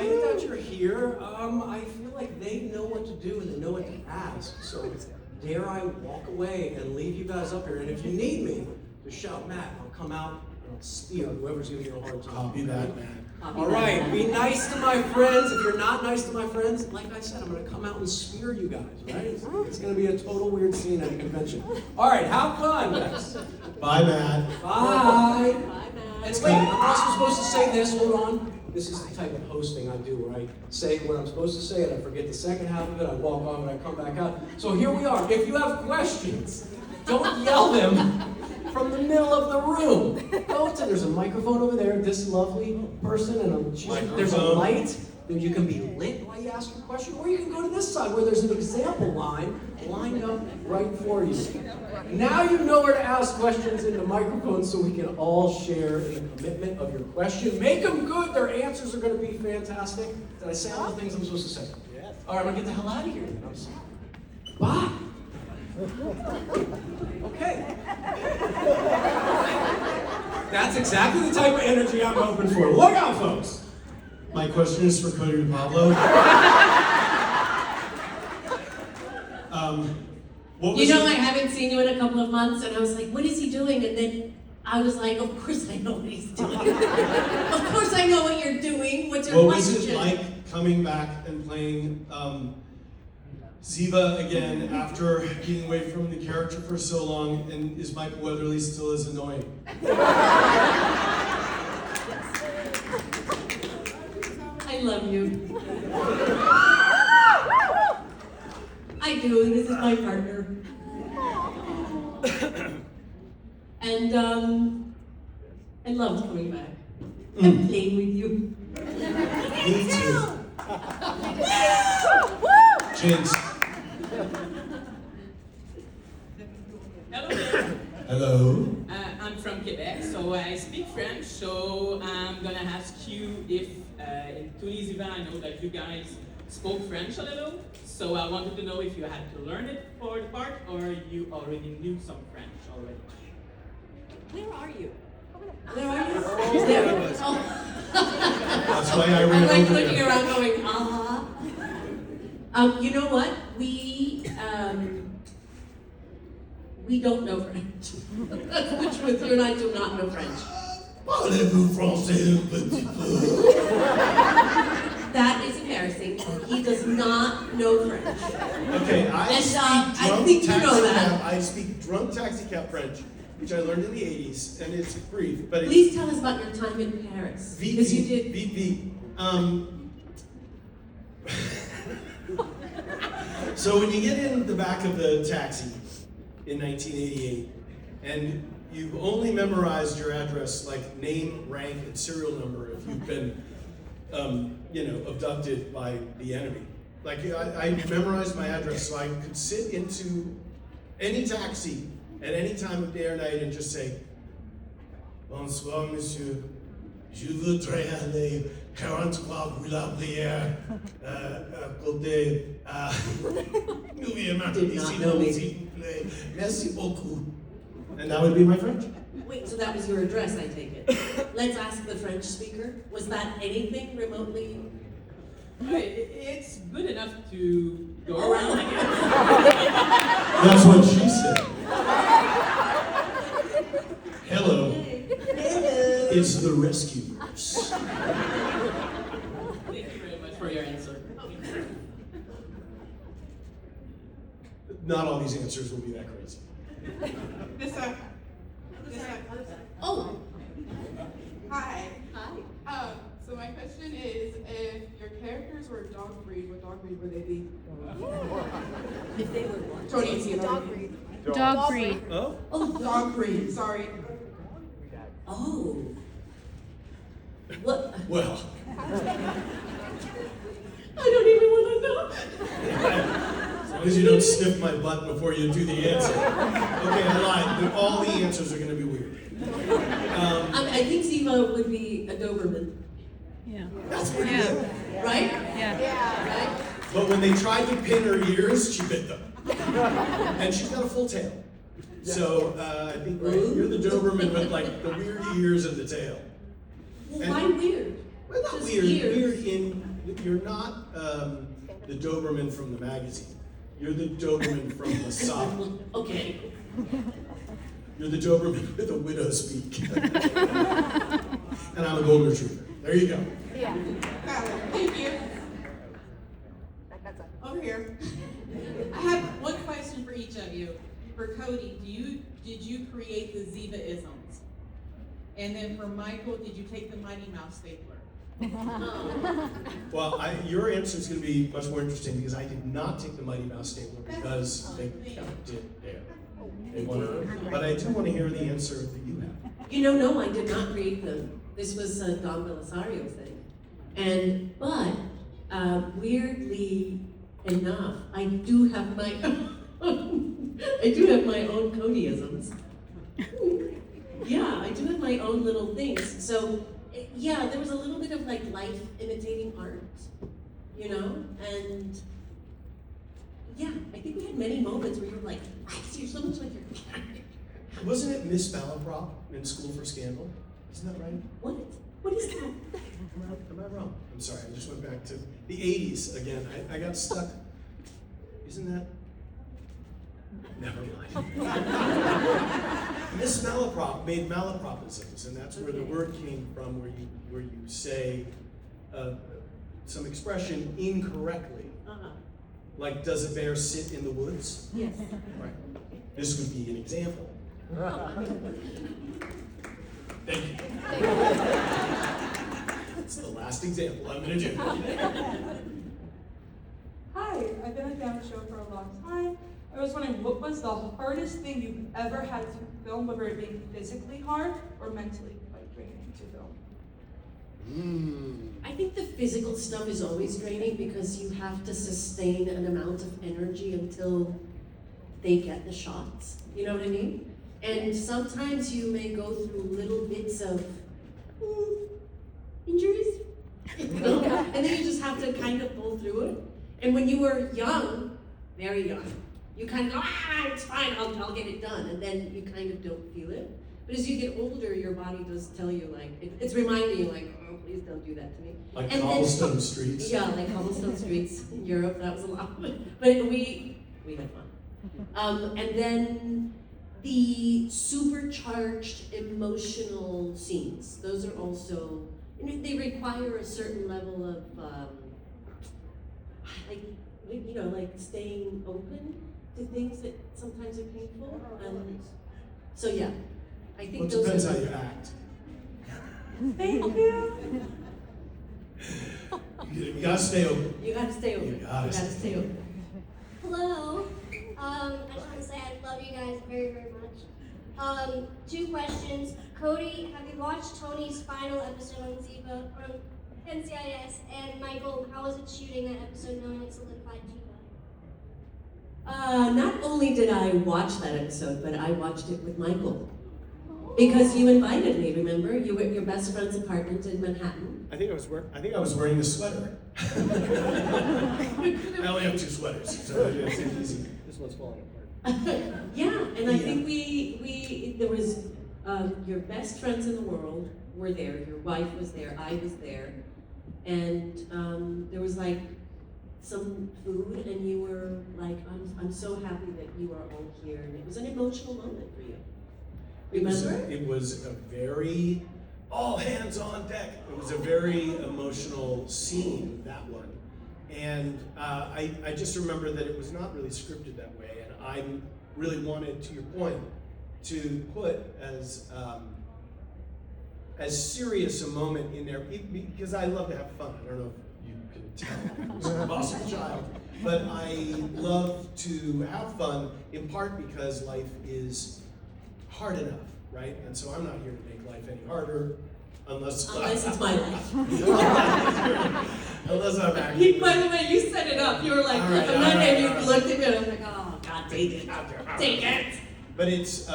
excited that you're here. I feel like they know what to do and they know what to ask. So dare I walk away and leave you guys up here? And if you need me, just shout Matt. I'll come out and I'll steer whoever's giving you a hard time. Copy that, Matt. All right, be nice to my friends. If you're not nice to my friends, like I said, I'm going to come out and spear you guys, right? It's going to be a total weird scene at a convention. All right, have fun, guys. Bye, Matt. Bye. Bye, Matt. And wait, I'm also supposed to say this. Hold on. This is the type of hosting I do, where I say what I'm supposed to say, and I forget the second half of it. I walk off and I come back out. So here we are. If you have questions, don't yell them from the middle of the room. Go to, there's a microphone over there, this lovely person, and there's a light. You can be lit while you ask your question, or you can go to this side where there's an example line lined up right for you. Now you know where to ask questions in the microphone so we can all share in the commitment of your question. Make them good. Their answers are going to be fantastic. Did I say all the things I'm supposed to say? Yes. All right, I'm going to get the hell out of here. I'm sorry. Bye. Okay. That's exactly the type of energy I'm hoping for. Look out, folks. My question is for Cote and Pablo. I haven't seen you in a couple of months, and I was like, what is he doing? And then I was like, of course I know what he's doing. Of course I know what you're doing. What's your question? What was it like coming back and playing Ziva again after getting away from the character for so long, and is Michael Weatherly still as annoying? I love you. I do, this is my partner. And I loved coming back and playing with you. Me too. Jinx. Hello there. Hello. I'm from Quebec, so I speak French, so I'm gonna ask you if in Ziva, I know that you guys spoke French a little, so I wanted to know if you had to learn it for the part or you already knew some French already. Where are you? Where are you? He's there. Oh. That's why I ran I'm like over looking there. around going, you know what? We don't know French. That's the truth. You and I do not know French. Parlez-vous français un petit peu? That is embarrassing. He does not know French. Okay, I think you know that. I speak drunk taxi cab French, which I learned in the 80s, and it's brief, but it's... Please tell us about your time in Paris. Because you did... Vite. So when you get in the back of the taxi in 1988, and you've only memorized your address, like name, rank, and serial number if you've been, abducted by the enemy. Like, I memorized my address so I could sit into any taxi at any time of day or night and just say, "Bonsoir, monsieur. Je voudrais aller 43 rue La Brière, Cote. N'oubliez pas s'il vous plaît. Merci beaucoup." And that would be my French. Wait, so that was your address, I take it. Let's ask the French speaker. Was that anything remotely? It's good enough to go around, I guess. That's what she said. Hello. Hello. It's the rescuers. Thank you very much for your answer. Not all these answers will be that crazy. This side. Oh. Hi. Hi. So my question is, if your characters were a dog breed, what dog breed would they be? If they were what? Tony, is he a dog breed? Dog breed. Oh? Oh, Dog breed, sorry. Oh. What? Well. I don't even want to know. As long as you don't sniff my butt before you do the answer. Okay, I lied. All the answers are going to be weird. I think Ziva would be a Doberman. Yeah. That's pretty good. Right? Yeah. Right? But when they tried to pin her ears, she bit them. And she's got a full tail. So I think you're the Doberman with like the weird ears and the tail. Well, why weird? Well, not Just weird. years. Weird in you're not the Doberman from the magazine. You're the Doberman from the sock. Okay. You're the Doberman with a widow's peak. And I'm a golden retriever. There you go. Yeah. Thank you. Over here. I have one question for each of you. For Cody, did you create the Ziva-isms? And then for Michael, did you take the Mighty Mouse stapler? Well, your answer is going to be much more interesting because I did not take the Mighty Mouse stapler because they kept it there. They wanted, but I do want to hear the answer that you have. You know, no, I did not create them. This was a Don Belisario thing. Weirdly enough, I do have my own, Codyisms. Yeah, I do have my own little things. So, yeah, there was a little bit of like life imitating art, you know? And yeah, I think we had many moments where you were like, Rex, you're so much like your character. Wasn't it Miss Malaprop in School for Scandal? Isn't that right? What? What is that? Am I wrong? I'm sorry, I just went back to the 80s again. I got stuck. Isn't that? Never mind. Miss Malaprop made malapropisms, and that's where the word came from, where you say some expression incorrectly. Like, does a bear sit in the woods? Yes. Right. This would be an example. Thank you. That's the last example I'm going to do. Hi, I've been a fan of the show for a long time. I was wondering, what was the hardest thing you've ever had to film, whether it being physically hard or mentally, like draining to film? I think the physical stuff is always draining because you have to sustain an amount of energy until they get the shots. You know what I mean? And sometimes you may go through little bits of injuries, you know? And then you just have to kind of pull through it. And when you were young, very young, you kind of go, it's fine, I'll get it done. And then you kind of don't feel it. But as you get older, your body does tell you, like, it's reminding you, like, oh, please don't do that to me. Like and cobblestone streets. Yeah, like cobblestone streets in Europe, that was a lot. But we had fun. And then the supercharged emotional scenes, those are also, they require a certain level of, like staying open to things that sometimes are painful. So yeah, I think Well, it those depends are how you act. Thank you. You gotta stay open. You gotta stay open. You gotta stay open. Hello. I just want to say I love you guys very, very much. 2 questions. Cody, have you watched Tony's final episode on Ziva, on NCIS? And Michael, how was it shooting that episode knowing it solidified Ziva? Not only did I watch that episode, but I watched it with Michael. Because you invited me, remember? You were at your best friend's apartment in Manhattan. I think I was wearing a sweater. I only have 2 sweaters, so it's easy. This one's falling apart. Yeah, and I think there was your best friends in the world were there. Your wife was there. I was there, and there was like some food, and you were like, I'm so happy that you are all here, and it was an emotional moment for you. Remember? It was a very, all hands on deck. It was a very emotional scene, that one. And I just remember that it was not really scripted that way. And I really wanted, to your point, to put as serious a moment in there, because I love to have fun. I don't know if you can tell, I was a bossy child. But I love to have fun, in part because life is hard enough, right? And so I'm not here to make life any harder, unless it's my life. Unless I'm actually. By the way, you set it up. You were like, All right, and you all right. looked at me and I was like, oh, God, take it. Take it. But it's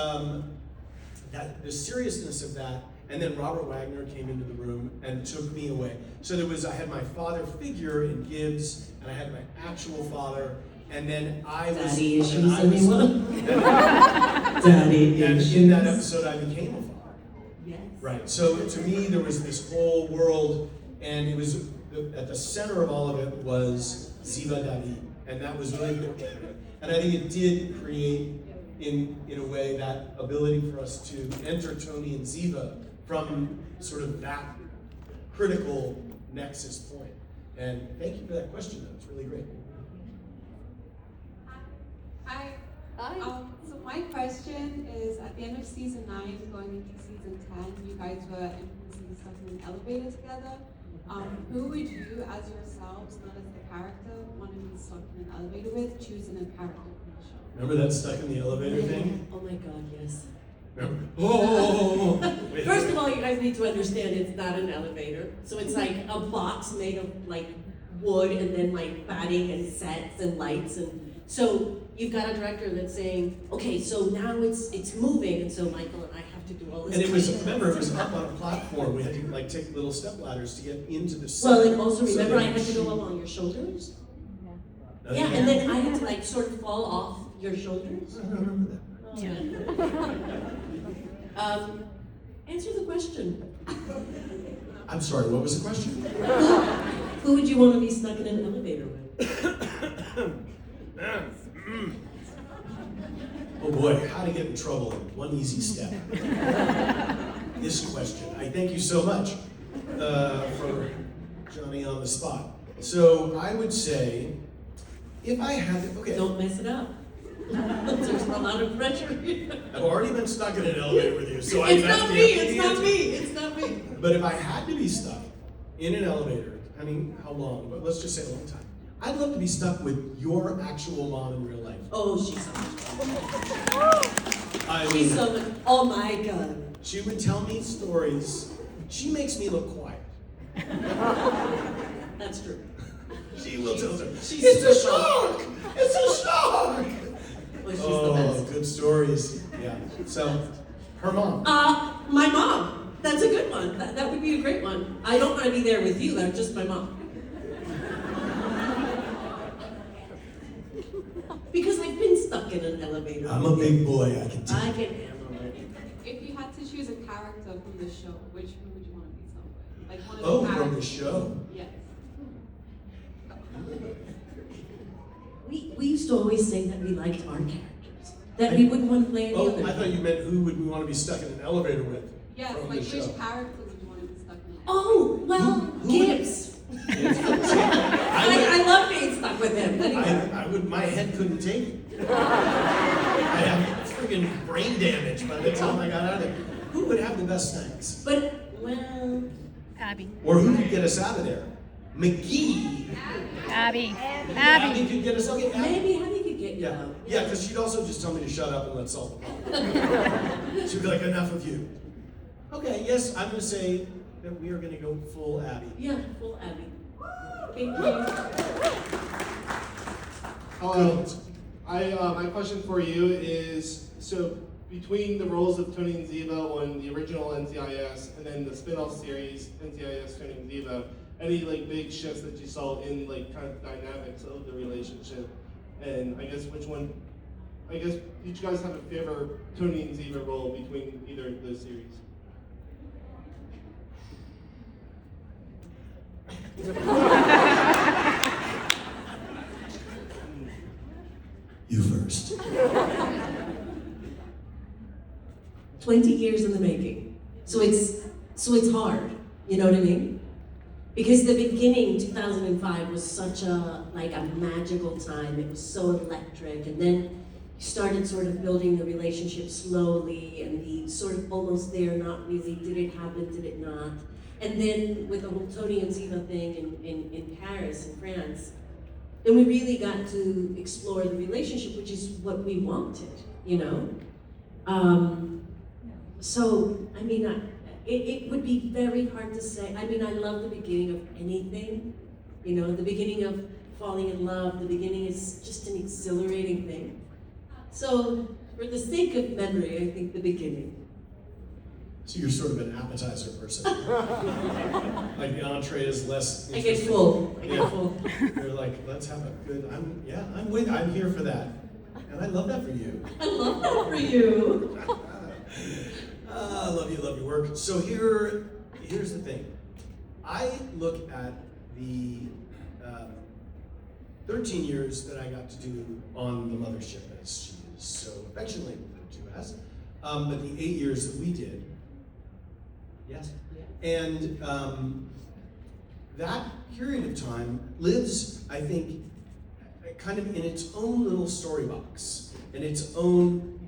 that the seriousness of that, and then Robert Wagner came into the room and took me away. So I had my father figure in Gibbs, and I had my actual father, and then I was. Daddy issues, and I was- anyone? Daddy And issues. in that episode, I became a father. Yes. Right. So to me, there was this whole world, And it was, at the center of all of it was Ziva David. And that was really good. And I think it did create, in a way, that ability for us to enter Tony and Ziva from sort of that critical nexus point. And thank you for that question, though. It's really great. Hi. So my question is, at the end of season 9, going into season 10, you guys were influencing stuff in an elevator together. Who would you, as yourselves, not as the character, want to be stuck in an elevator with, choosing a character from the show? Remember that stuck in the elevator thing? Oh my God, yes. Remember? Oh! Wait, First of all, you guys need to understand it's not an elevator. So it's like a box made of like wood and then like batting and sets and lights. And so you've got a director that's saying, okay, so now it's moving. And so Michael and I have to do all this. And it was, remember, it was up on a platform. We had to like take little step ladders to get into the set. Well, and also So remember I that had to was- go along your shoulders. No, Yeah, and then I had to like sort of fall off your shoulders. I don't remember that. Answer the question. I'm sorry, what was the question? Who would you want to be stuck in an elevator with? Oh boy, how to get in trouble in one easy step. This question. I thank you so much for Johnny on the spot. So I would say, if I had to, okay. Don't mess it up. There's a lot of pressure here. I've already been stuck in an elevator with you, so It's that's not the me, it's easy not answer. me, it's not me. But if I had to be stuck in an elevator, depending how long, but let's just say a long time, I'd love to be stuck with your actual mom in real life. Oh, she's so much fun. I She's mean, so much, oh my God. she would tell me stories. She makes me look quiet. That's true. She will tell her, She's it's a so shark! It's a shark! Well, she's the Oh, best. good stories. Yeah. So, her mom. My mom. That's a good one. That would be a great one. I don't want to be there with you, though, just my mom. Because I've been stuck in an elevator. I'm a big boy, I can tell. I can handle it. If you had to choose a character from the show, which one would you want to be stuck with? Like one of Oh, the from the characters. show. Yes. We used to always say that we liked our characters. That we wouldn't want to play any Oh, other. I thought you meant who would we want to be stuck in an elevator with? Yes, from like the show. which character would you want to be stuck in? Oh, well, Who would- Gibbs. I I love being stuck with him. Anyway. I would, my head couldn't take it. I have friggin' brain damage by the time I got out of there. Who would have the best snacks? But, well, Abby. Or who could get us out of there? McGee. Abby. Abby Abby. could get us out. Okay, Abby. maybe Abby could get you Yeah, out. yeah, because she'd also just tell me to shut up and let's solve the problem. She'd be like, enough of you. Okay, yes, I'm going to say that we are going to go full Abby. Yeah, full Abby. Thank you. Hello. My question for you is, so between the roles of Tony and Ziva on the original NCIS and then the spin-off series NCIS Tony and Ziva, any like big shifts that you saw in like kind of dynamics of the relationship? And I guess which one? I guess each guys have a favorite Tony and Ziva role between either of those series. You first. 20 years in the making. So it's hard, you know what I mean? Because the beginning, 2005, was such a magical time. It was so electric, and then you started sort of building the relationship slowly, and the sort of almost there, not really, did it happen, did it not? And then with the whole Tony and Ziva thing in Paris, in France, then we really got to explore the relationship, which is what we wanted, you know? So, I mean, it would be very hard to say. I mean, I love the beginning of anything. You know, the beginning of falling in love, the beginning is just an exhilarating thing. So, for the sake of memory, I think the beginning. So you're sort of an appetizer person. Like the entree is less I get interesting. full. I Yeah. get full. You're like, let's have a good, I'm here for that. And I love that for you. I love that for you. I love you, love your work. So here's the thing. I look at the 13 years that I got to do on the mothership, as she is so affectionately referred to as, but the 8 years that we did, yes, and that period of time lives, I think, kind of in its own little story box, in its own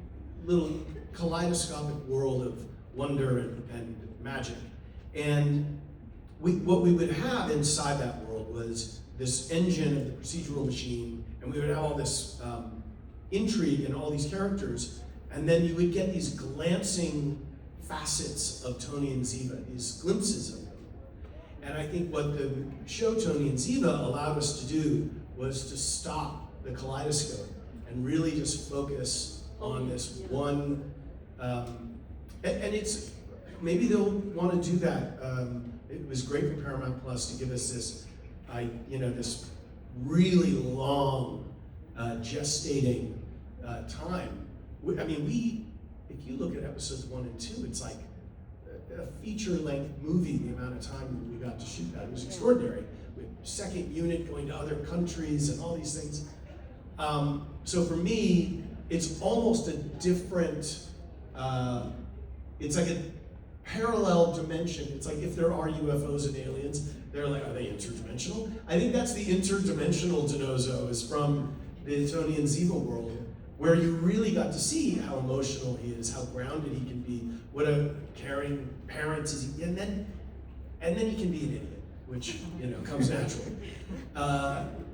little kaleidoscopic world of wonder and magic. And what we would have inside that world was this engine of the procedural machine, and we would have all this intrigue and all these characters, and then you would get these glancing facets of Tony and Ziva, these glimpses of them. And I think what the show Tony and Ziva allowed us to do was to stop the kaleidoscope and really just focus on this one, and it's, maybe they'll want to do that. It was great for Paramount Plus to give us this, this really long gestating time. I mean, if you look at episodes 1 and 2, it's like a feature-length movie, the amount of time we got to shoot that. It was extraordinary, with second unit going to other countries and all these things. So for me, it's almost a different, it's like a parallel dimension. It's like if there are UFOs and aliens, they're like, are they interdimensional? I think that's the interdimensional Denozo, is from the Tony and Ziva world, where you really got to see how emotional he is, how grounded he can be, what a caring parent is he, and then he can be an idiot, which comes naturally.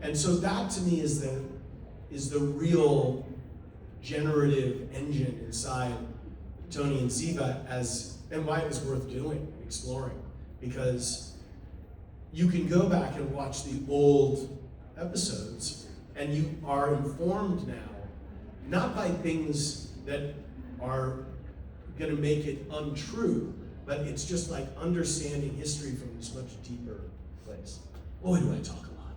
And so that to me is the real generative engine inside Tony and Ziva, and why it was worth doing, exploring, because you can go back and watch the old episodes, and you are informed now, not by things that are going to make it untrue, but it's just like understanding history from this much deeper place. Boy, do I talk a lot.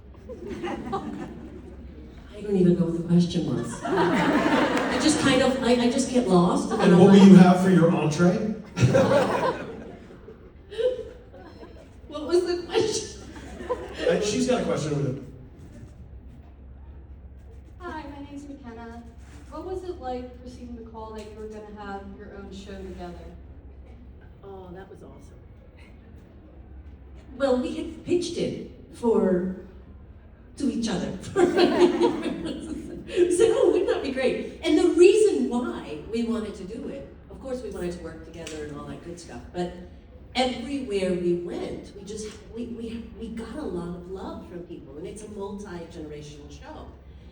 I don't even know what the question was. I just get lost. And what will you have for your entree? What was the question? She's got a question over there. Hi, my name's McKenna. What was it like receiving the call that you were going to have your own show together? Oh, that was awesome. Well, we had pitched it to each other. We said, oh, wouldn't that be great? And the reason why we wanted to do it, of course we wanted to work together and all that good stuff, but everywhere we went, we got a lot of love from people, and it's a multi-generational show.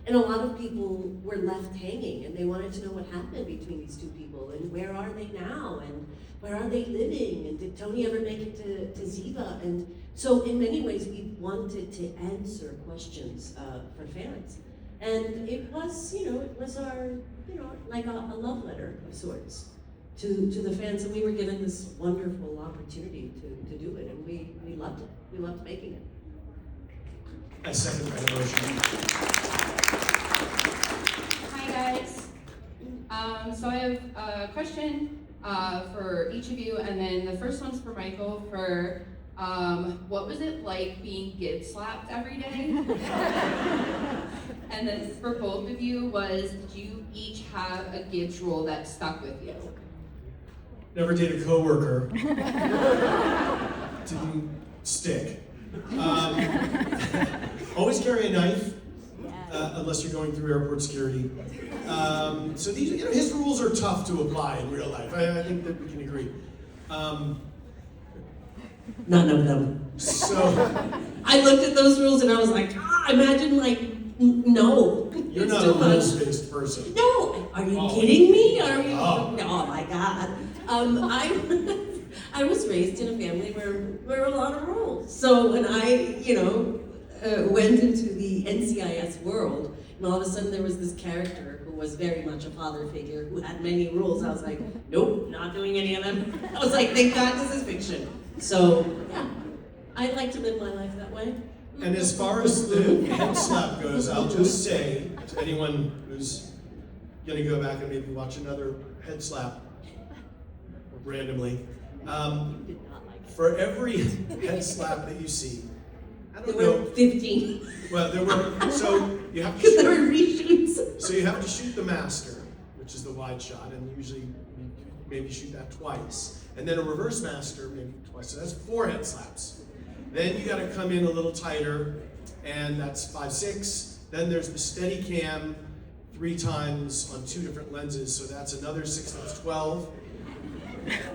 And a lot of people were left hanging, and they wanted to know what happened between these two people, and where are they now, and where are they living, and did Tony ever make it to Ziva? And so in many ways, we wanted to answer questions for fans. And it was, it was our, like a love letter of sorts to the fans, and we were given this wonderful opportunity to do it, and we loved it. We loved making it. I second that motion. Hi guys. So I have a question for each of you, and then the first one's for Michael. For what was it like being gid slapped every day? And then for both of you did you each have a gids rule that stuck with you? Never date a coworker. Didn't stick. Always carry a knife, unless you're going through airport security. So these, his rules are tough to apply in real life. I think that we can agree. None of them. So I looked at those rules and I was like, imagine no. You're not a rules-based person. No, are you kidding me? Are you? Oh. Oh my God. I was raised in a family where there were a lot of rules. So when I, went into the NCIS world, and all of a sudden there was this character who was very much a father figure who had many rules, I was like, nope, not doing any of them. I was like, thank God this is fiction. So, yeah, I'd like to live my life that way. And as far as the head slap goes, I'll just say to anyone who's going to go back and maybe watch another head slap randomly, for every head slap that you see, I There don't know. were 15. Well, there were, so you have to Because there were shoot, reshoots. so you have to shoot the master, which is the wide shot, and usually you maybe shoot that twice. And then a reverse master, maybe twice, so that's 4 head slaps. Then you gotta come in a little tighter, and that's 5, 6. Then there's the steady cam 3 times on 2 different lenses, so that's another 6, that's 12.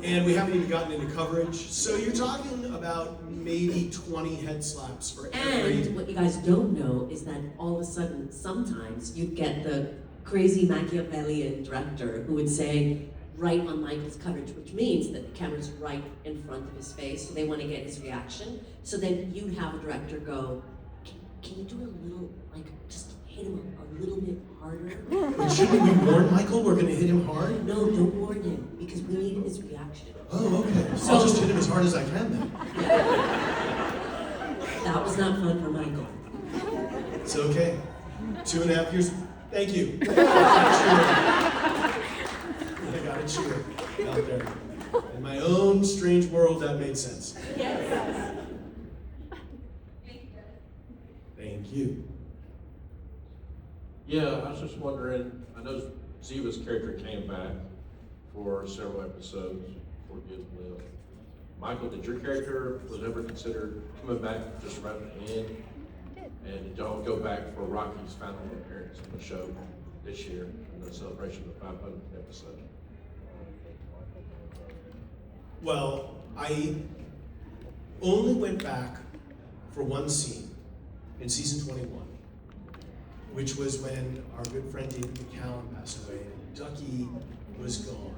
And we haven't even gotten into coverage. So you're talking about maybe 20 head slaps for every. And what you guys don't know is that all of a sudden, sometimes you get the crazy Machiavellian director who would say, right on Michael's coverage, which means that the camera's right in front of his face, so they want to get his reaction. So then you'd have a director go, can you do a little, like, just hit him a little bit harder? But shouldn't we warn Michael we're gonna hit him hard? No, don't warn him, because we need his reaction. Oh, okay. So I'll just hit him as hard as I can then. That was not fun for Michael. It's okay. 2.5 years. Thank you. I got a cheer out there. In my own strange world, that made sense. Yes. Thank you. Yeah, I was just wondering, I know Ziva's character came back for several episodes for Good Will. Michael, did your character was ever considered coming back just right at the end? And did y'all go back for Rocky's final appearance on the show this year in the celebration of the 500th episode? Well, I only went back for one scene in season 21, which was when our good friend David McCallum passed away and Ducky was gone.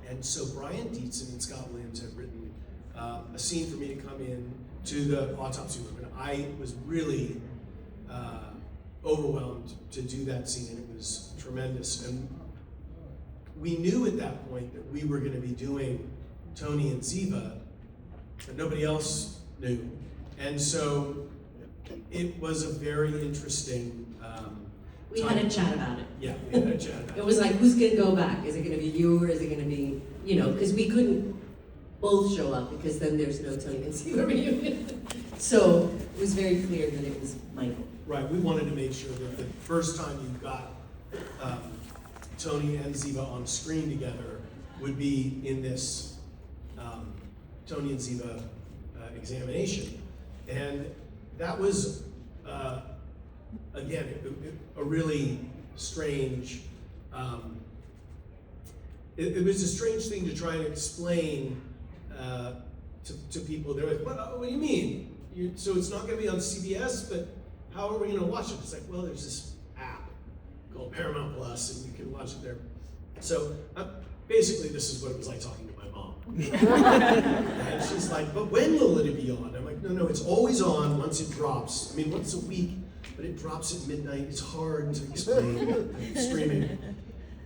And so Brian Dietzen and Scott Williams had written a scene for me to come in to the autopsy room, and I was really overwhelmed to do that scene, and it was tremendous. And we knew at that point that we were going to be doing Tony and Ziva, but nobody else knew. And so it was a very interesting We time. had a chat about it. Yeah, we had a chat about it. It was like, who's gonna go back? Is it gonna be you or is it gonna be, because we couldn't both show up because then there's no Tony and Ziva reunion. So it was very clear that it was Michael. Right, we wanted to make sure that the first time you got Tony and Ziva on screen together would be in this Tony and Ziva examination. And that was, again, a really strange, it was a strange thing to try and explain to people. They're like, what do you mean? So it's not going to be on CBS, but how are we going to watch it? It's like, well, there's this app called Paramount Plus, and you can watch it there. So basically, this is what it was like talking to my mom. And she's like, but when will it be on? I'm like, no, it's always on once it drops. I mean, once a week, but it drops at midnight. It's hard to explain streaming.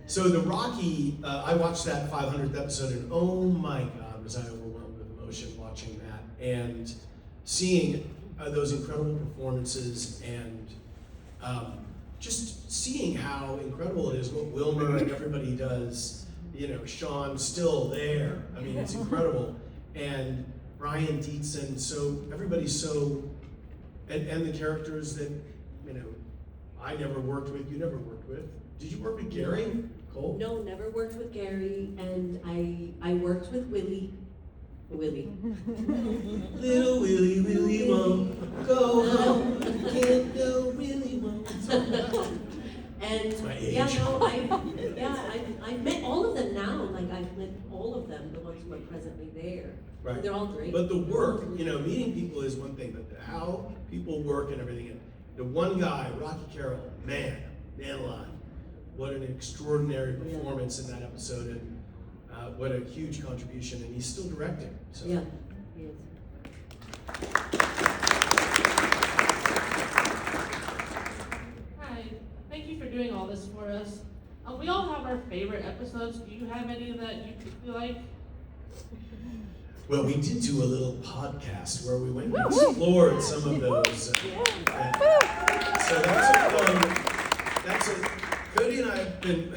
So the Rocky, I watched that 500th episode, and oh my God, was I overwhelmed with emotion watching that and seeing those incredible performances and just seeing how incredible it is what Wilmer and everybody does. Sean's still there. I mean, it's incredible. And Brian Dietzen, so everybody's so, and the characters that, I never worked with, you never worked with. Did you work with Gary? Cole? No, never worked with Gary, and I worked with Willie. Little Willie won't go home. Can't go, Willie won't. And my age. I've met all of them now. Like I've met all of them, the ones who are presently there. Right. They're all great. But the work, meeting people is one thing, but how people work and everything. And the one guy, Rocky Carroll, man alive. What an extraordinary performance in that episode, and what a huge contribution. And he's still directing. So. Yeah, he is. Hi, thank you for doing all this for us. We all have our favorite episodes. Do you have any that you particularly like? Well, we did do a little podcast where we went and explored some of those. So that's a fun, Cody and I have been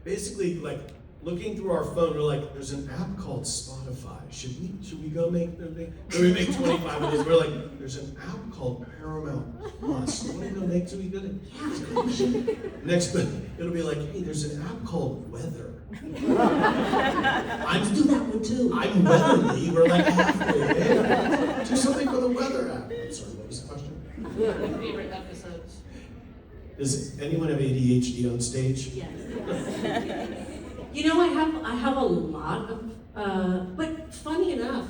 basically like looking through our phone, we're like, there's an app called Spotify. Should we go make the thing? Then we make 25 of these. We're like, there's an app called Paramount Plus. What are we gonna make? So we go to next thing, it'll be like, hey, there's an app called Weather. I do that one too. I'm Weatherly. We're like halfway there. Do something for the weather app. I'm sorry, what was the question? Favorite episodes? Does anyone have ADHD on stage? Yes. You know, I have a lot of, but funny enough,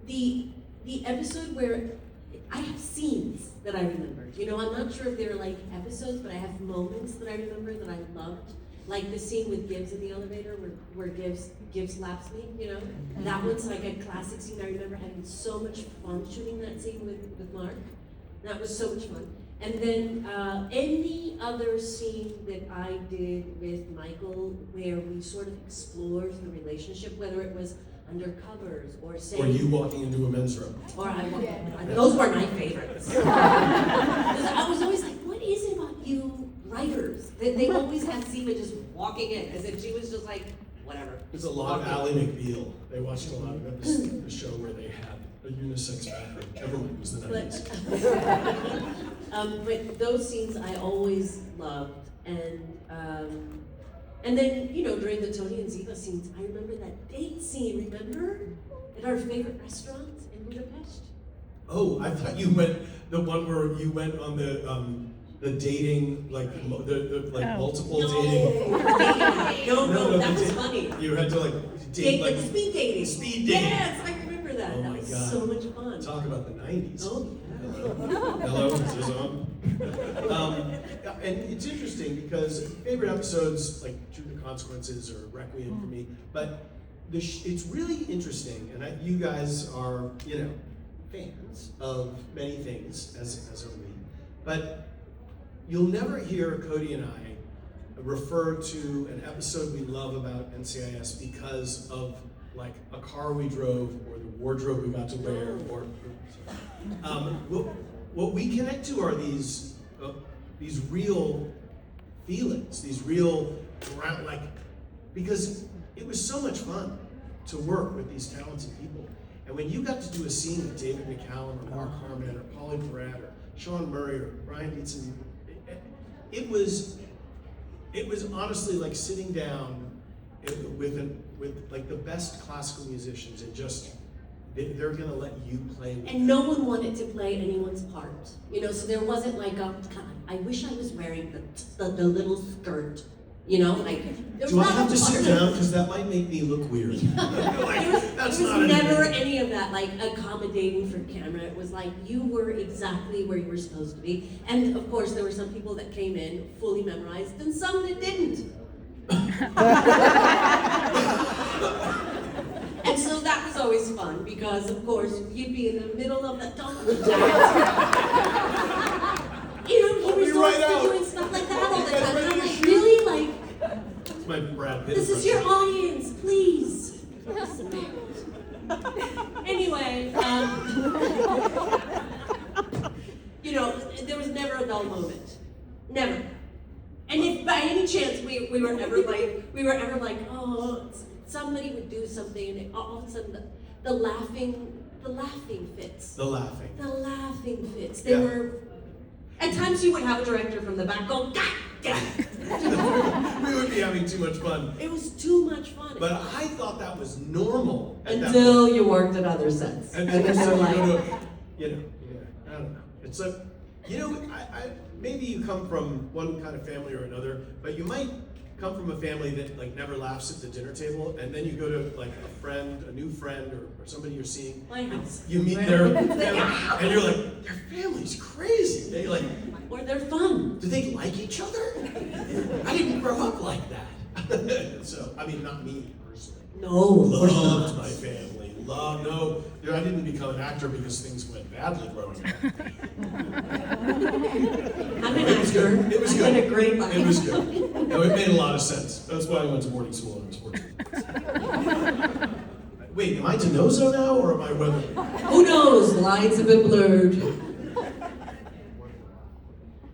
the episode where I have scenes that I remember. You know, I'm not sure if they're like episodes, but I have moments that I remember that I loved. Like the scene with Gibbs in the elevator where Gibbs slaps me, you know? That one's like a classic scene. I remember having so much fun shooting that scene with Mark. That was so much fun. And then any other scene that I did with Michael where we sort of explored the relationship, whether it was undercovers or saying... Or you walking into a men's room. Or I walked those were my favorites. Because I was always like, what is it about you writers? They always had Ziva just walking in as if she was just like, whatever. There's a lot of Ally McBeal. They watched a lot of episodes of the show where they had a unisex bathroom. Everyone was the 90s. But those scenes I always loved, and then, you know, during the Tony and Ziva scenes, I remember that date scene, remember? At our favorite restaurant in Budapest. Oh, I thought you went, the one where you went on the dating, like, multiple dating. No, that was funny. You had to, like, date, like, speed dating. Speed dating. Yes, I remember that. Oh that my was God. so much fun. Talk about the 90s. Oh, yeah. Hello, is this on? And it's interesting because favorite episodes, like True to Consequences or Requiem for me, but it's really interesting, and you guys are, you know, fans of many things, as are we, but you'll never hear Cote and I refer to an episode we love about NCIS because of like a car we drove or the wardrobe we got to wear or what we connect to are these real feelings, these real like, because it was so much fun to work with these talented people. And when you got to do a scene with David McCallum or Mark Harmon or Polly Peratt or Sean Murray or Brian Dietzen, it was honestly like sitting down with like the best classical musicians and just they're gonna let you play with and no one wanted to play anyone's part, you know. So there wasn't like God, I wish I was wearing the little skirt, you know. Like, do I have to sit down because that might make me look weird? Like, that's there not was never any of that like accommodating for camera. It was like you were exactly where you were supposed to be. And of course, there were some people that came in fully memorized and some that didn't. And so that was always fun because, of course, you'd be in the middle of the dance. You know, you were supposed to be doing stuff like that all the time. And I'm like, really? Like, It's my Brad Pitt this is your audience, please. Anyway, you know, there was never a dull moment. Never. And if by any chance we were ever like, oh, somebody would do something, and all of a sudden the laughing fits. The laughing. The laughing fits. They were. At times you would have a director from the back go, God damn it. We would be having too much fun. It was too much fun. But I thought that was normal at that Until point. you worked at other sets. And then they're like, you know, I don't know. It's like, you know, I maybe you come from one kind of family or another, but you might come from a family that like never laughs at the dinner table, and then you go to like a new friend or somebody you're seeing. My house. You meet their family, and you're like, their family's crazy. They like, or they're fun. Do they like each other? I didn't grow up like that. So, I mean, not me personally. No, loved my family. No, I didn't become an actor because things went badly growing up. I'm an actor. It was good. I had a great life. It was good. No, it made a lot of sense. That's why I went to boarding school and was 14. Wait, am I Denozo now or am I Weather? Who knows? Lines have been blurred.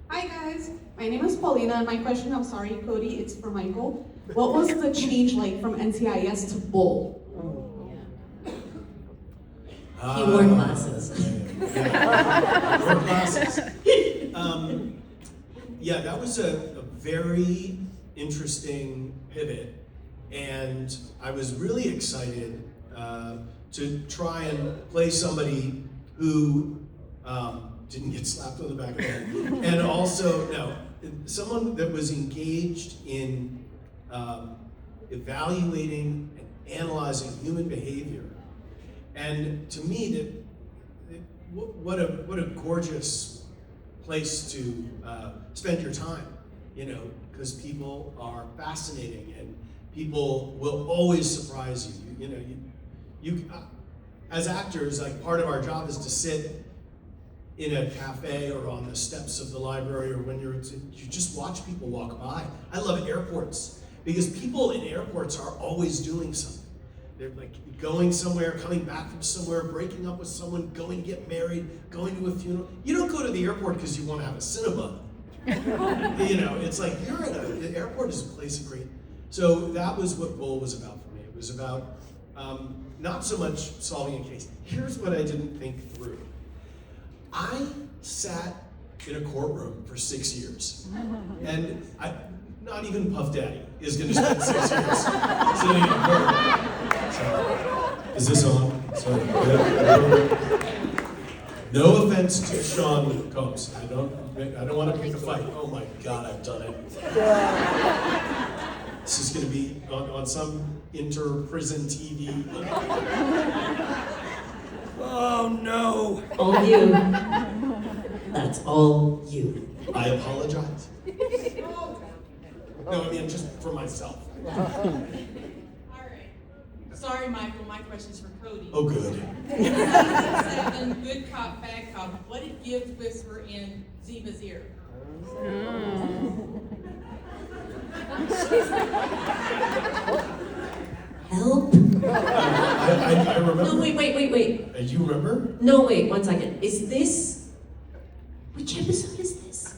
Hi guys. My name is Paulina, and my question, I'm sorry, Cody, it's for Michael. What was the change like from NCIS to Bull? He wore glasses. Yeah. Wore glasses. Yeah, that was a very interesting pivot, and I was really excited to try and play somebody who didn't get slapped on the back of the head, and also, someone that was engaged in evaluating and analyzing human behavior. And to me, what a gorgeous place to spend your time, because people are fascinating and people will always surprise you. You as actors, like part of our job is to sit in a cafe or on the steps of the library, or when you just watch people walk by. I love airports because people in airports are always doing something. They're like going somewhere, coming back from somewhere, breaking up with someone, going to get married, going to a funeral. You don't go to the airport because you want to have a Cinnabon. It's like the airport is a place of great. So that was what Bull was about for me. It was about not so much solving a case. Here's what I didn't think through. I sat in a courtroom for 6 years, and not even Puff Daddy is going to spend 6 years sitting in a courtroom. So, is this on? Sorry. No offense to Sean Combs. I don't want to pick a fight. Oh my God, I've done it. This is going to be on some inter-prison TV. Oh no! All you. That's all you. I apologize. No, I mean just for myself. Sorry, Michael, my question's for Cody. Oh, good. 7, good cop, bad cop. What did Gibbs whisper in Ziva's ear? Help? I remember. No, wait. You remember? No, wait, 1 second. Which episode is this?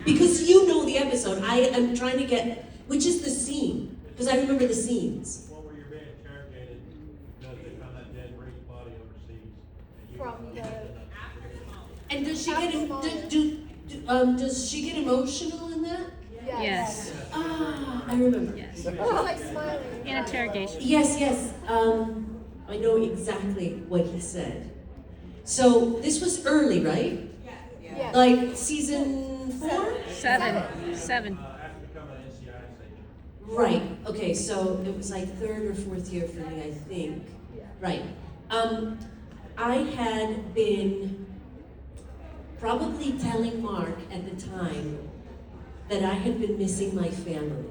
Because you know the episode. I am trying to get, which is the scene? Because I remember the scenes. And does she get does she get emotional in that? Yes. Ah, I remember. Yes. She's like smiling. In interrogation. Yes. I know exactly what he said. So this was early, right? Yeah. Like season 4? 7. Right. Okay. So it was like 3rd or 4th year for me, I think. Right. I had been probably telling Mark at the time that I had been missing my family.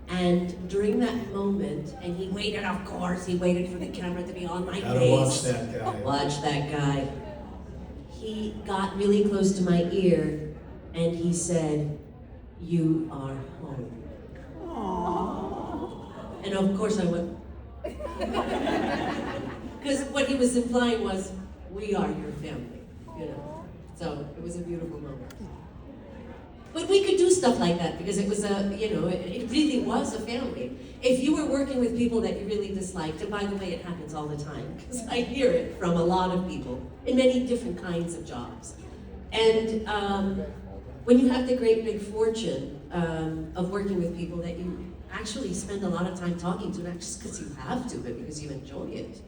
And during that moment, and he waited, of course, he waited for the camera to be on my Gotta face. watch that guy. Watch that guy. He got really close to my ear and he said, "You are home." Aww. And of course I went, because what he was implying was, we are your family, So it was a beautiful moment. But we could do stuff like that because it was it really was a family. If you were working with people that you really disliked, and by the way, it happens all the time, because I hear it from a lot of people in many different kinds of jobs. And when you have the great big fortune of working with people that you actually spend a lot of time talking to, not just because you have to, but because you enjoy it,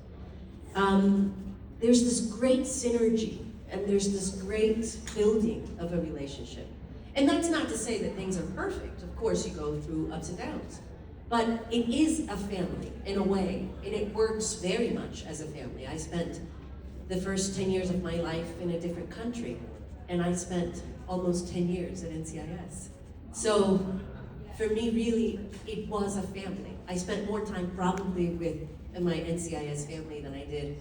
there's this great synergy and there's this great building of a relationship. And that's not to say that things are perfect. Of course, you go through ups and downs. But it is a family, in a way, and it works very much as a family. I spent the first 10 years of my life in a different country, and I spent almost 10 years at NCIS. So, for me, really, it was a family. I spent more time probably with my NCIS family than I did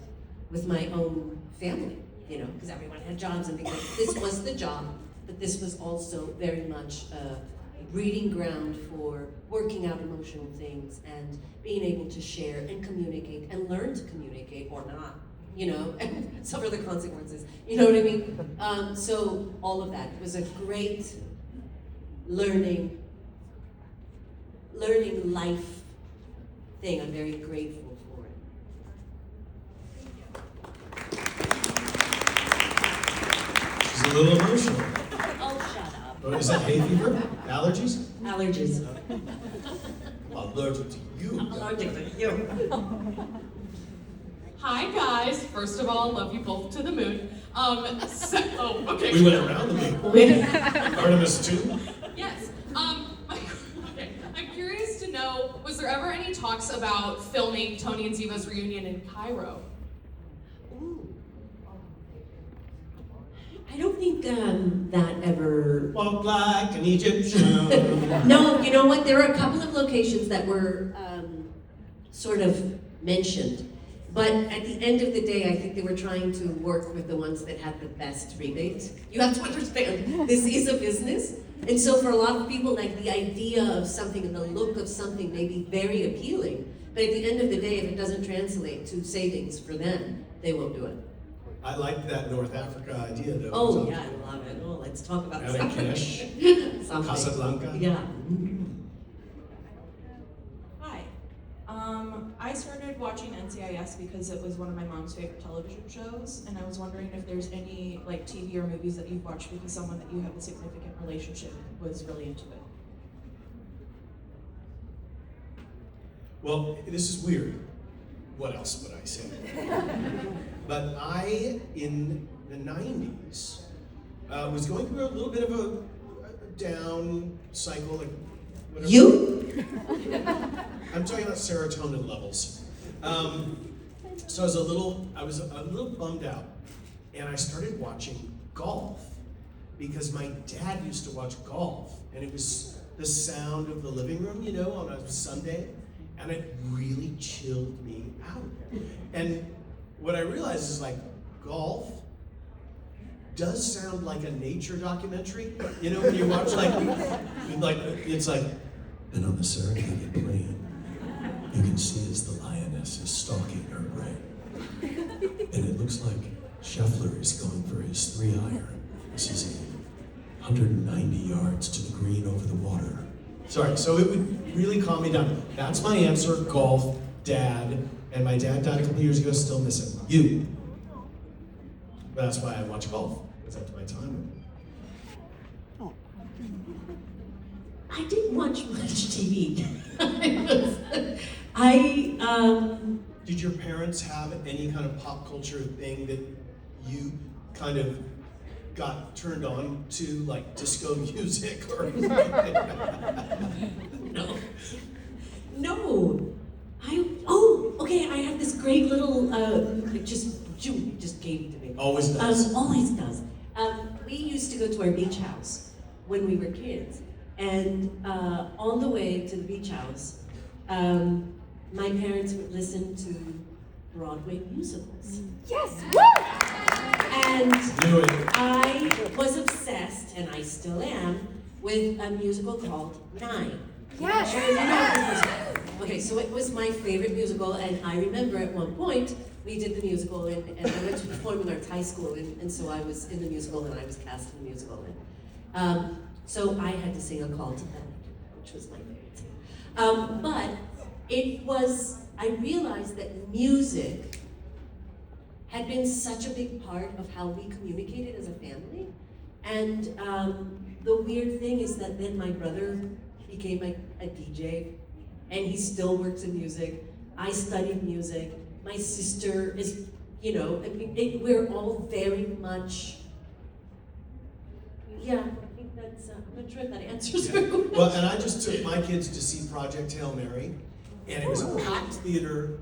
with my own family, because everyone had jobs and things like that. This was the job, but this was also very much a breeding ground for working out emotional things and being able to share and communicate and learn to communicate or not. and suffer the consequences. You know what I mean? So all of that was a great learning life thing. I'm very grateful for it. She's a little emotional. Oh, shut up. Oh, is that hay fever? Allergies? Allergies. I'm allergic to you. I'm allergic to you. Hi guys. First of all, love you both to the moon. Okay. We went around the moon. Artemis 2? Yes. Okay. I'm curious to know, was there ever any talks about filming Tony and Ziva's reunion in Cairo? I don't think that ever. Walk like an Egyptian. No, you know what? There are a couple of locations that were sort of mentioned. But at the end of the day, I think they were trying to work with the ones that had the best rebate. You have to understand, this is a business. And so for a lot of people, like the idea of something and the look of something may be very appealing. But at the end of the day, if it doesn't translate to savings for them, they won't do it. I like that North Africa idea, though. Oh, yeah, I love it. Oh, let's talk about Marrakesh, something. Casablanca. Yeah. Hi. I started watching NCIS because it was one of my mom's favorite television shows, and I was wondering if there's any like TV or movies that you've watched because someone that you have a significant relationship was really into it. Well, this is weird. What else would I say? But I, in the 90s, was going through a little bit of a down cycle. Like, whatever. You? I'm talking about serotonin levels. So I was a little bummed out, and I started watching golf because my dad used to watch golf, and it was the sound of the living room, on a Sunday, and it really chilled me out. And what I realized is golf does sound like a nature documentary. When you watch it's like, and on the Serengeti plain, you can see as the lioness is stalking her prey. And it looks like Scheffler is going for his 3-iron. This is 190 yards to the green over the water. Sorry, so it would really calm me down. That's my answer, golf, dad, and my dad died a couple years ago, still miss him. You. But that's why I watch golf. It's up to my time. I didn't watch much TV. Did your parents have any kind of pop culture thing that you kind of got turned on to, like disco music or anything? No. Okay, I have this great little, Julie just gave it to me. Always does. Always does. We used to go to our beach house when we were kids. And on the way to the beach house, my parents would listen to Broadway musicals. Yes! And I was obsessed, and I still am, with a musical called Nine. Yes! Okay, so it was my favorite musical, and I remember at one point we did the musical, and I went to performing arts high school, and so I was in the musical, and I was cast in the musical. And, so I had to sing A Call to Thunder, which was my favorite. But I realized that music had been such a big part of how we communicated as a family. And the weird thing is that then my brother became a DJ, and he still works in music. I studied music. My sister is, we're all very much, I'm not sure if that answers your question. Well, and I just took my kids to see Project Hail Mary, and it was a packed theater,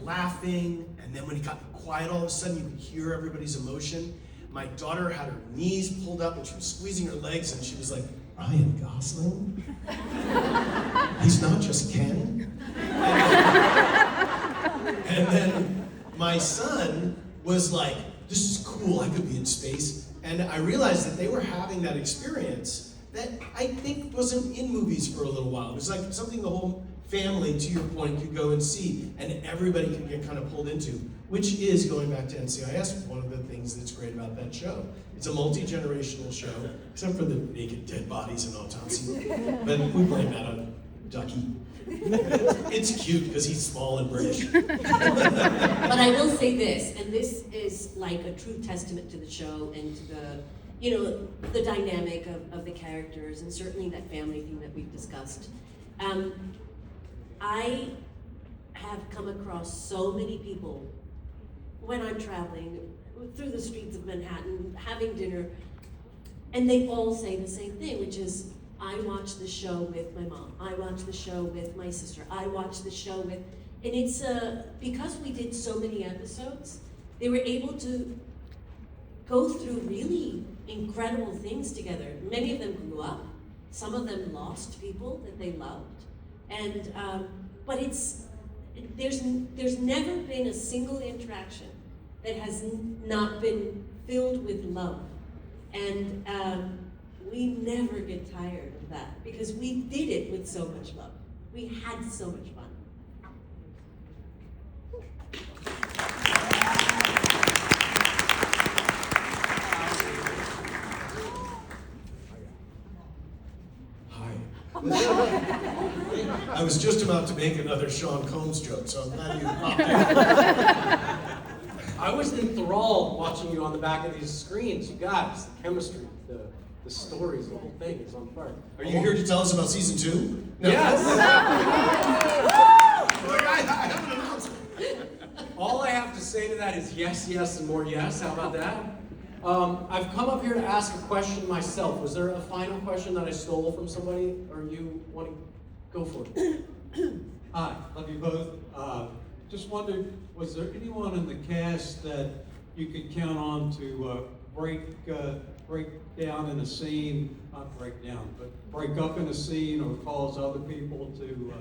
laughing, and then when it got quiet all of a sudden, you could hear everybody's emotion. My daughter had her knees pulled up, and she was squeezing her legs, and she was like, Ryan Gosling? He's not just Ken? And then my son was like, this is cool, I could be in space. And I realized that they were having that experience that I think wasn't in movies for a little while. It was like something the whole family, to your point, could go and see, and everybody could get kind of pulled into. which is, going back to NCIS, one of the things that's great about that show. It's a multi-generational show, except for the naked dead bodies in autopsy. But we blame that on Ducky. It's cute because he's small and British. But I will say this, and this is like a true testament to the show and to the, the dynamic of the characters, and certainly that family thing that we've discussed. I have come across so many people when I'm traveling through the streets of Manhattan, having dinner, and they all say the same thing, which is, I watch the show with my mom, I watch the show with my sister, I watch the show with, and it's because we did so many episodes, they were able to go through really incredible things together. Many of them grew up, some of them lost people that they loved, and but there's never been a single interaction that has not been filled with love, and we never get tired of that because we did it with so much love. We had so much fun. I was just about to make another Sean Combs joke, so I'm glad you popped in. I was enthralled watching you on the back of these screens. You guys, the chemistry, the stories, the whole thing is on fire. Are you here to tell us about season 2? No. Yes! I have an announcement. All I have to say to that is yes, yes, and more yes. How about that? I've come up here to ask a question myself. Was there a final question that I stole from somebody, or you want to go for it? Hi, love you both. Just wondered, was there anyone in the cast that you could count on to break down in a scene, not break down, but break up in a scene or cause other people to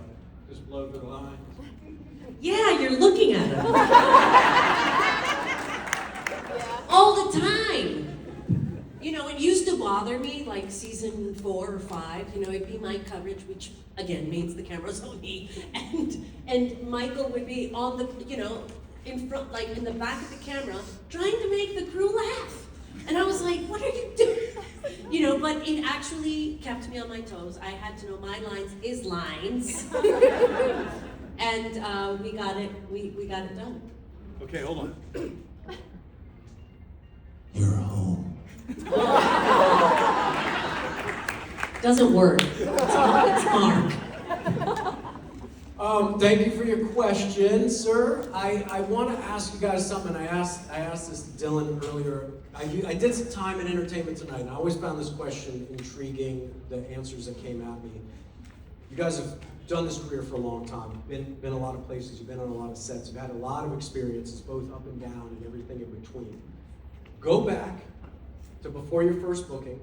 just blow their lines? Yeah, you're looking at them. All the time. It used to bother me, like season 4 or 5, it'd be my coverage, which again means the camera's on me, and Michael would be on the, in front, like in the back of the camera, trying to make the crew laugh. And I was like, what are you doing? But it actually kept me on my toes. I had to know my lines, his lines. And we got it done. Okay, hold on. You're home. Doesn't work. It's Mark. Thank you for your question, sir. I want to ask you guys something. I asked this to Dylan earlier. I did some time in entertainment tonight, and I always found this question intriguing, the answers that came at me. You guys have done this career for a long time. You've been a lot of places. You've been on a lot of sets. You've had a lot of experiences, both up and down and everything in between. Go back to before your first booking.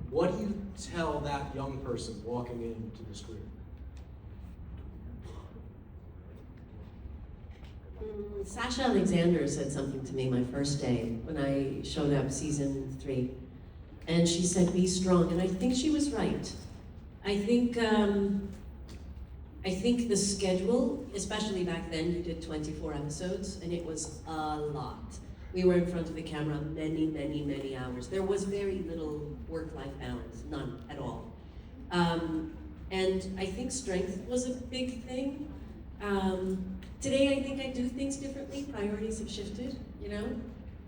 What do you tell that young person walking into this career? Sasha Alexander said something to me my first day when I showed up season 3. And she said, be strong. And I think she was right. I think the schedule, especially back then, you did 24 episodes, and it was a lot. We were in front of the camera many, many, many hours. There was very little work-life balance, none at all. And I think strength was a big thing. Today, I think I do things differently. Priorities have shifted,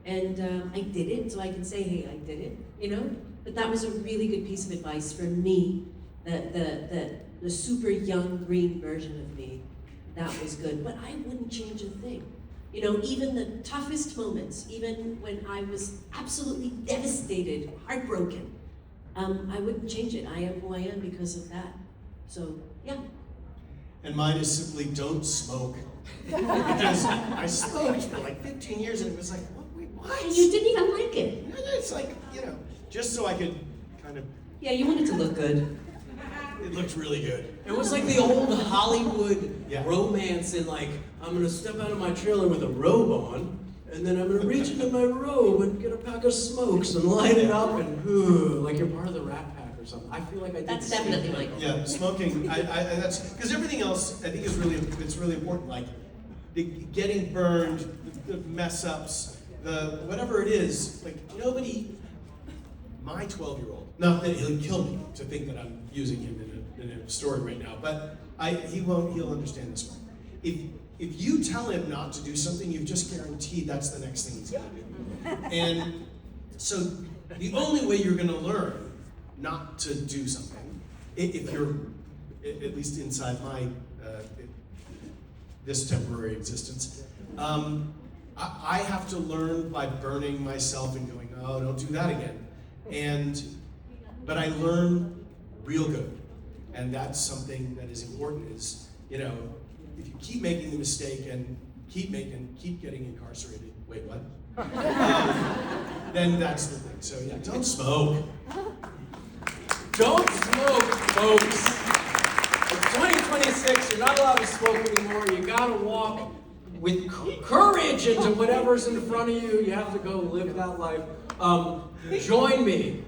and I did it, so I can say, hey, I did it, But that was a really good piece of advice for me, the super young green version of me. That was good, but I wouldn't change a thing. Even the toughest moments, even when I was absolutely devastated, heartbroken, I wouldn't change it. I am who I am because of that. So, yeah. And mine is simply don't smoke. Because I smoked for like 15 years and it was like, what? And you didn't even like it. It's like, just so I could kind of... Yeah, you wanted to look good. It looked really good. It was like the old Hollywood romance in like, I'm gonna step out of my trailer with a robe on, and then I'm gonna reach into my robe and get a pack of smokes and light it up and like you're part of the Rat Pack or something. I feel like I did. That's definitely Michael. Yeah, smoking. That's because everything else I think is really important. Like the getting burned, the mess ups, the whatever it is, like nobody, my 12-year-old, not that he'll kill me to think that I'm using him in a story right now, but he'll understand this one. If you tell him not to do something, you've just guaranteed that's the next thing he's gonna do. And so the only way you're gonna learn not to do something, if you're, at least inside my, this temporary existence, I have to learn by burning myself and going, oh, don't do that again. But I learn real good. And that's something that is important is, you know, if you keep making the mistake and keep getting incarcerated, wait, what? Then that's the thing. So yeah, don't smoke. Don't smoke, folks. In 2026, you're not allowed to smoke anymore. You gotta walk with courage into whatever's in front of you. You have to go live that life. Join me.